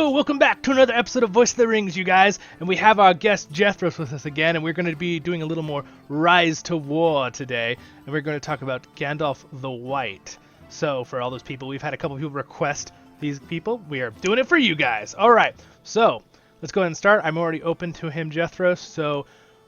Hello, welcome back to another episode of Voice of the Rings, you guys. And we have our guest Jethros with us again, and we're going to be doing a little more Rise to War today. And we're going to talk about Gandalf the White. So, for all those people, we've had a couple people request these people. We are doing it for you guys. All right, so let's go ahead and start. I'm already open to him, Jethros. So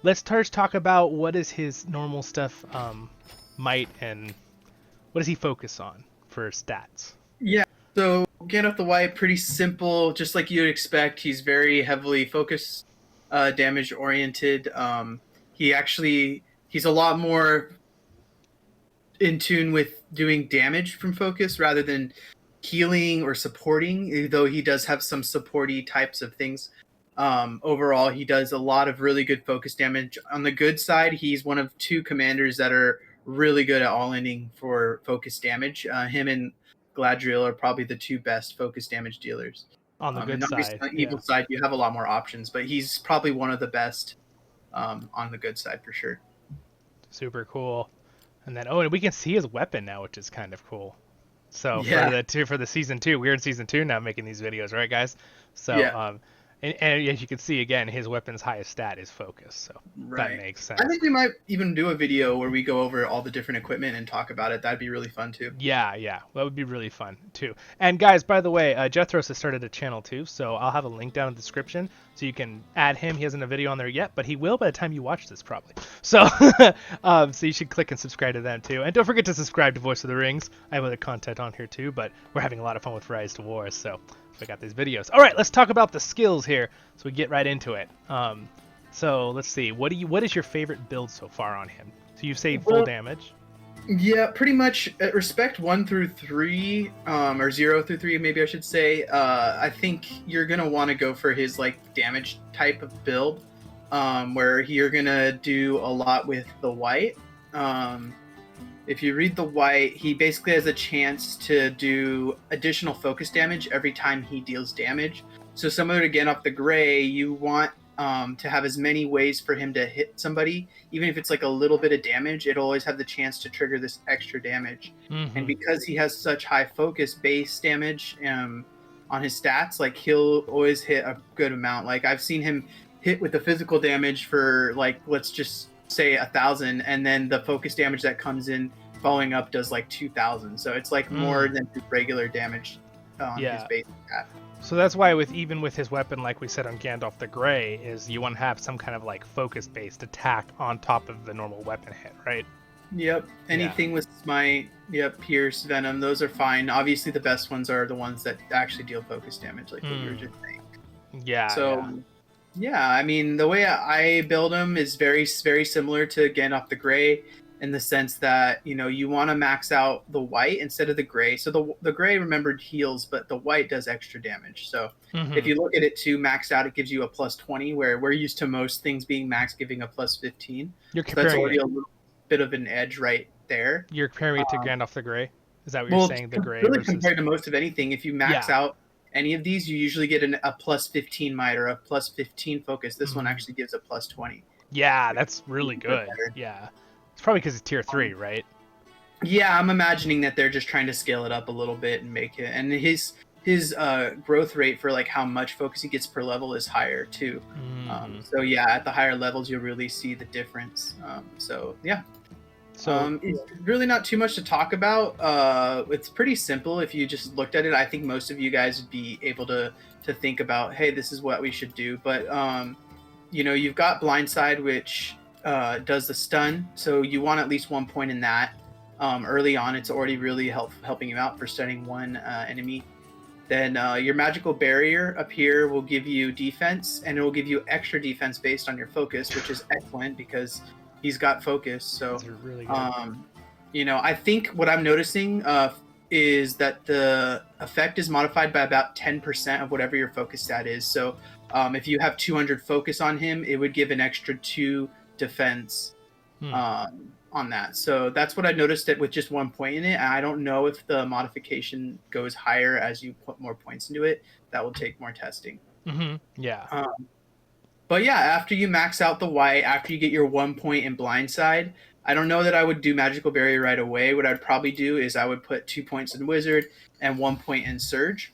let's first talk about what is his normal stuff, might, and what does he focus on for stats? Yeah, so Gandalf the White, pretty simple, just like you'd expect. He's very heavily focus damage oriented. He's a lot more in tune with doing damage from focus rather than healing or supporting, though he does have some supporty types of things. Overall, he does a lot of really good focus damage. On the good side, he's one of two commanders that are really good at all-ending for focus damage. Him and Gladriel are probably the two best focus damage dealers. On the good and side, on the evil side, you have a lot more options, but he's probably one of the best on the good side for sure. Super cool. And then, and we can see his weapon now, which is kind of cool. So Yeah. for the season 2, we're in season 2 now making these videos, right, guys? So Yeah. and as you can see again, his weapon's highest stat is focus, so Right. that makes sense. I think we might even do a video where we go over all the different equipment and talk about it. That'd be really fun too. Yeah, that would be really fun too. And guys, by the way, Jethros has started a channel too, so I'll have a link down in the description so you can add him. He hasn't a video on there yet, but he will by the time you watch this probably. So, so you should click and subscribe to them too. And don't forget to subscribe to Voice of the Rings. I have other content on here too, but we're having a lot of fun with Rise to War, so I got these videos. All right, let's talk about the skills here, so we get right into it. So let's see. What is your favorite build so far on him? So you say full damage. Yeah, pretty much respect 1 through 3, or 0 through 3, maybe I should say. I think you're gonna want to go for his like damage type of build, where you're gonna do a lot with the white. If you read the white, he basically has a chance to do additional focus damage every time he deals damage. So similar to Gandalf the Grey, you want to have as many ways for him to hit somebody, even if it's like a little bit of damage, it'll always have the chance to trigger this extra damage. Mm-hmm. And because he has such high focus base damage on his stats, like he'll always hit a good amount. Like I've seen him hit with the physical damage for like, let's just say 1,000, and then the focus damage that comes in following up does like 2,000. So it's like more than regular damage on his base stat. So that's why even with his weapon, like we said on Gandalf the Grey, is you want to have some kind of like focus-based attack on top of the normal weapon hit, right? Yep. Anything with Smite, Pierce, Venom, those are fine. Obviously the best ones are the ones that actually deal focus damage, like what you were just saying. Yeah. So, I mean, the way I build him is very, very similar to Gandalf the Grey, in the sense that, you want to max out the white instead of the gray. So the gray, remembered, heals, but the white does extra damage. So if you look at it to max out, it gives you a plus 20, where we're used to most things being max giving a plus 15. So that's already a little bit of an edge right there. You're comparing it to Gandalf the Grey? Is that what you're saying, the gray really versus... compared to most of anything, if you max out any of these, you usually get a plus 15 might or a plus 15 focus. This one actually gives a plus 20. Yeah, that's really good. Yeah. It's probably because it's tier 3, right? Yeah, I'm imagining that they're just trying to scale it up a little bit and make it. And his growth rate for like how much focus he gets per level is higher too. So yeah, at the higher levels you'll really see the difference. So it's really not too much to talk about. It's pretty simple if you just looked at it. I think most of you guys would be able to think about, hey, this is what we should do. But you've got Blindside, which does the stun, so you want at least 1 point in that. Early on, it's already really helping you out for stunning one enemy. Then your magical barrier up here will give you defense, and it will give you extra defense based on your focus, which is excellent because he's got focus. So really good. I think what I'm noticing is that the effect is modified by about 10% of whatever your focus stat is. So if you have 200 focus on him, it would give an extra 2 defense on that. So that's what I noticed it with just 1 point in it. And I don't know if the modification goes higher as you put more points into it. That will take more testing. Yeah. But yeah, after you max out the white, after you get your 1 point in Blindside, I don't know that I would do Magical Barrier right away. What I'd probably do is I would put 2 points in Wizard and 1 point in Surge.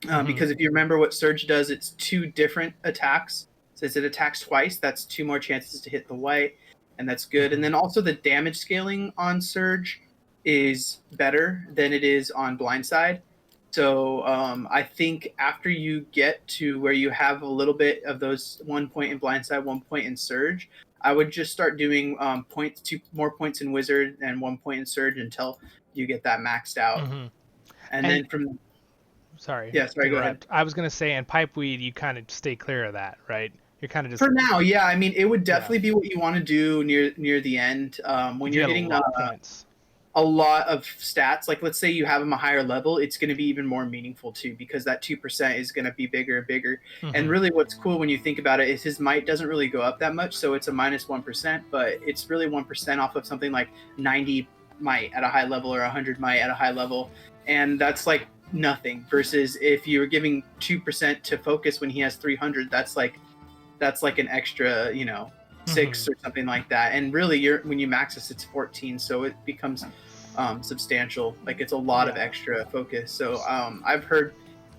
Mm-hmm. Because if you remember what Surge does, it's 2 different attacks. So as it attacks twice, that's 2 more chances to hit the white, and that's good. And Mm-hmm. then also the damage scaling on Surge is better than it is on Blindside. So I think after you get to where you have a little bit of those 1 point in Blindside, 1 point in Surge, I would just start doing points, 2 more points in Wizard and 1 point in Surge until you get that maxed out. Mm-hmm. And And then from sorry yeah, to sorry, go ahead. interrupt. I was gonna say, in pipeweed, you kind of stay clear of that, right? You're kind of just For now, yeah. I mean, it would yeah. definitely be what you want to do near the end when If you you're had a getting lot of points. a lot of stats. Like let's say you have them a higher level, it's going to be even more meaningful too because that 2% is going to be bigger and bigger. And Mm-hmm. really, what's cool when you think about it is his might doesn't really go up that much, so it's a -1%, but it's really 1% off of something like 90 might at a high level or 100 might at a high level, and that's like nothing. Versus if you were giving 2% to focus when he has 300, that's like an extra, Mm-hmm. 6 or something like that. And really, when you max this, it's 14, so it becomes substantial. Like it's a lot of Yeah. extra focus. So I've heard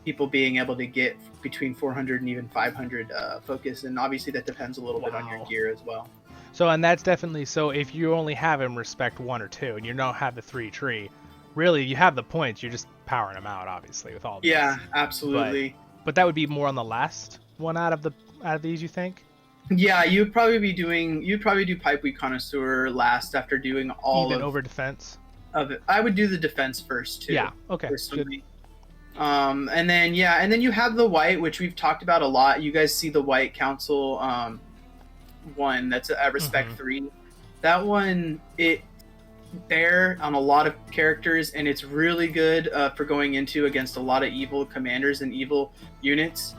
people being able to get between 400 and even 500 focus, and obviously that depends a little bit on your Wow. gear as well. So, and that's definitely so. If you only have him respect 1 or 2, and you don't have the 3 tree, really, you have the points. You're just powering them out, obviously, with all Yeah, these. But absolutely. but that would be more on the last one out of these, you think? Yeah, you'd probably do Pipeweed Connoisseur last after doing all Even of over defense. it. I would do the defense first too, Yeah. Okay. Good. personally. And then you have the white, which we've talked about a lot. You guys see the white council one that's at respect Mm-hmm. 3. That one, it there on a lot of characters, and it's really good for going into against a lot of evil commanders and evil units.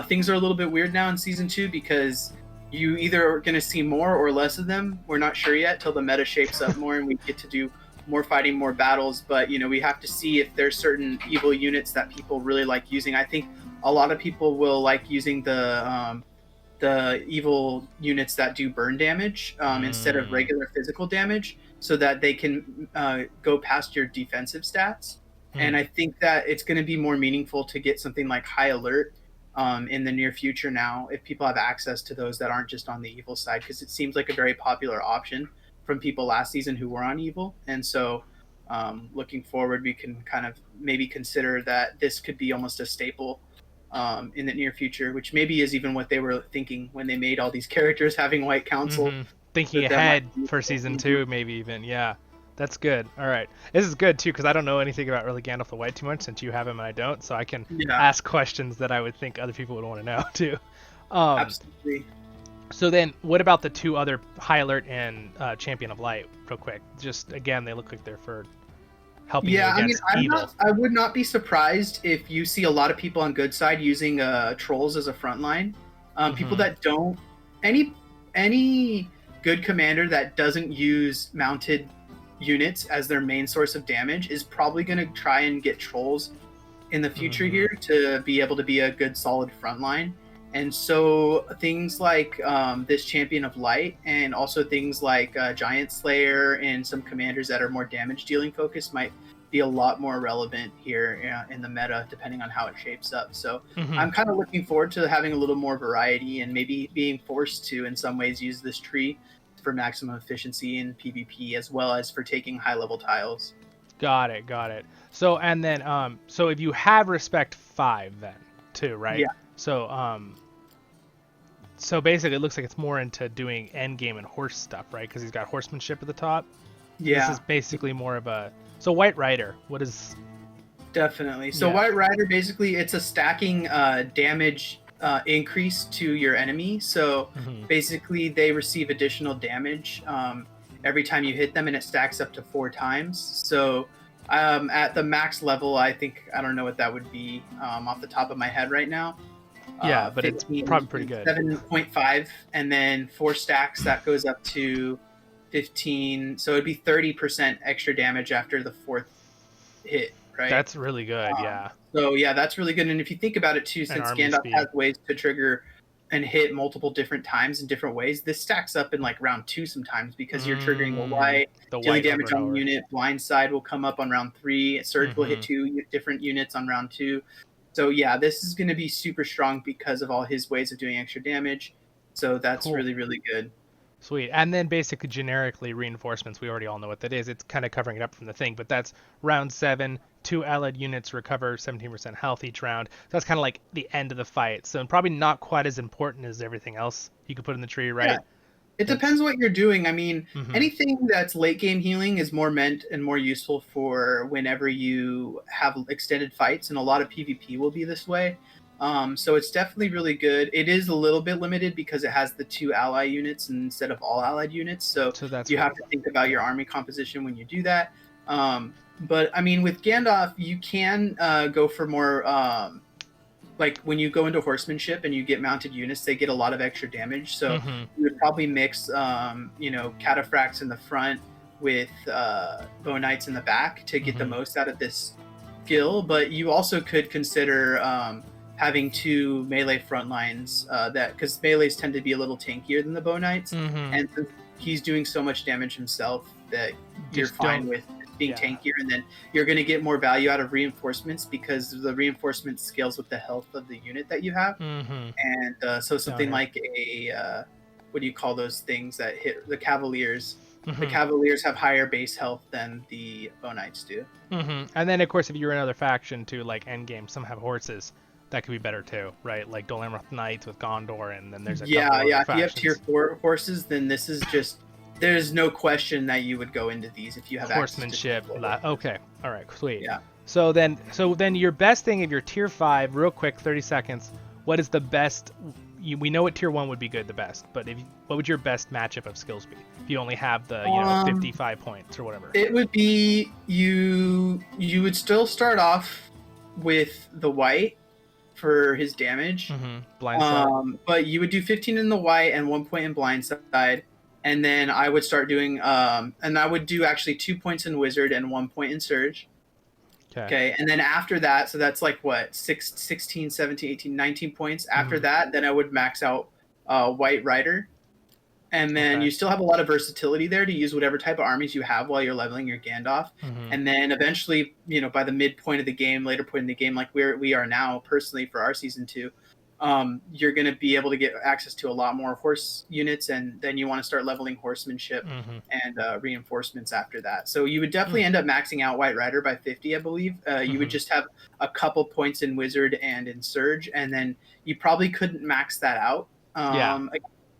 Things are a little bit weird now in season 2 because you either are going to see more or less of them. We're not sure yet till the meta shapes up more and we get to do more fighting, more battles. But we have to see if there's certain evil units that people really like using. I think a lot of people will like using the evil units that do burn damage instead of Mm. regular physical damage, so that they can go past your defensive stats. And Mm. I think that it's going to be more meaningful to get something like High Alert in the near future now, if people have access to those that aren't just on the evil side, because it seems like a very popular option from people last season who were on evil. And so looking forward, we can kind of maybe consider that this could be almost a staple in the near future, which maybe is even what they were thinking when they made all these characters having White Council. Mm-hmm. Thinking That might ahead be for season 2, maybe even. Yeah. That's good. All right. This is good too because I don't know anything about really Gandalf the White too much since you have him and I don't, so I can yeah, ask questions that I would think other people would want to know too. Um, absolutely. so then, what about the 2 other High Alert and Champion of Light? Real quick, just again, they look like they're for helping you Yeah, I mean, against evil. I would not be surprised if you see a lot of people on good side using trolls as a front line. People Mm-hmm. that don't any good commander that doesn't use mounted units as their main source of damage is probably going to try and get trolls in the future Mm-hmm. here to be able to be a good solid front line. And so things like this Champion of Light, and also things like Giant Slayer and some commanders that are more damage dealing focused, might be a lot more relevant here in the meta, depending on how it shapes up. So Mm-hmm. I'm kind of looking forward to having a little more variety and maybe being forced to, in some ways, use this tree for maximum efficiency in PvP as well as for taking high level tiles. Got it. Got it. So and then so if you have respect 5 then too, right? Yeah, So basically, it looks like it's more into doing end game and horse stuff, right? Because he's got horsemanship at the top. So this yeah. is basically more of a so White Rider. What is Definitely. So yeah? White Rider, basically it's a stacking damage increase to your enemy. So Mm-hmm. basically they receive additional damage every time you hit them, and it stacks up to 4 times. So at the max level, I don't know what that would be off the top of my head right now. Yeah, but it's 15, probably pretty good. 7.5, and then 4 stacks that goes up to 15. So it'd be 30% extra damage after the 4th hit, right? That's really good. Um, Yeah, so yeah, that's really good. And if you think about it too, and since army Gandalf has speed. ways to trigger and hit multiple different times in different ways, this stacks up in like round 2 sometimes because you're triggering a white, The dealing white over damage and on the over. unit. Blind side will come up on round 3. Surge will hit Mm-hmm. 2 different units on round 2. So yeah, this is going to be super strong because of all his ways of doing extra damage. So that's Cool. really, really good. Sweet. And then basically generically reinforcements, we already all know what that is. It's kind of covering it up from the thing, but that's round 7, 2 allied units recover 17% health each round. So that's kind of like the end of the fight. So probably not quite as important as everything else you could put in the tree, Yeah, right? it depends what you're doing. I mean, Mm-hmm. anything that's late game healing is more meant and more useful for whenever you have extended fights, and a lot of PvP will be this way. So it's definitely really good. It is a little bit limited because it has the 2 ally units instead of all allied units. So So that's you what, have to think about your army composition when you do that. But I mean, with Gandalf, you can go for more. Like when you go into horsemanship and you get mounted units, they get a lot of extra damage. So mm-hmm. you would probably mix, cataphracts in the front with bow knights in the back to get the most out of this skill. But you also could consider having 2 melee front lines that because melees tend to be a little tankier than the bow knights, and since he's doing so much damage himself that you're fine with being tankier, and then you're going to get more value out of reinforcements because the reinforcement scales with the health of the unit that you have. And so something like a what do you call those things that hit the cavaliers? The cavaliers have higher base health than the bow knights do. And then of course if you're another faction too, like endgame, some have horses. That could be better too, right? Like Dol Knights with Gondor, and then there's a couple other If factions. you have tier 4 horses, then this is just there's no question that you would go into these if you have horsemanship. Okay, all right, sweet. Yeah. So then your best thing if you're tier 5, real quick, 30 seconds. What is the best? We know what tier 1 would be good, the best. But what would your best matchup of skills be? If you only have the 55 points or whatever. It would be you would still start off with the white for his damage. Blindside. But you would do 15 in the white and 1 point in blindside. And then I would start doing, and I would do actually 2 points in wizard and 1 point in surge. Okay. And then after that, so that's like what, 16, 17, 18, 19 points. After that, then I would max out white rider. And then you still have a lot of versatility there to use whatever type of armies you have while you're leveling your Gandalf. And then eventually, by the midpoint of the game, later point in the game, like we are now personally for our season 2, you're going to be able to get access to a lot more horse units, and then you want to start leveling horsemanship and reinforcements after that. So you would definitely end up maxing out White Rider by 50, I believe. You would just have a couple points in Wizard and in Surge, and then you probably couldn't max that out.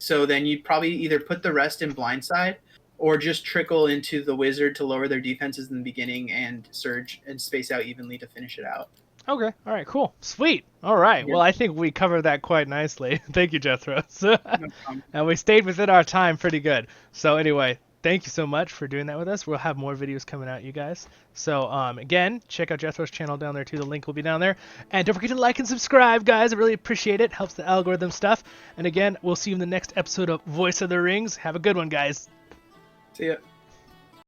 So then you'd probably either put the rest in Blindside or just trickle into the Wizard to lower their defenses in the beginning and Surge and space out evenly to finish it out. Okay. All right. Cool. Sweet. All right. Yeah. Well, I think we covered that quite nicely. Thank you, Jethro. And we stayed within our time pretty good. So anyway, thank you so much for doing that with us. We'll have more videos coming out, you guys. So again, check out Jethro's channel down there too. The link will be down there. And don't forget to like and subscribe, guys. I really appreciate it. Helps the algorithm stuff. And again, we'll see you in the next episode of Voice of the Rings. Have a good one, guys. See ya.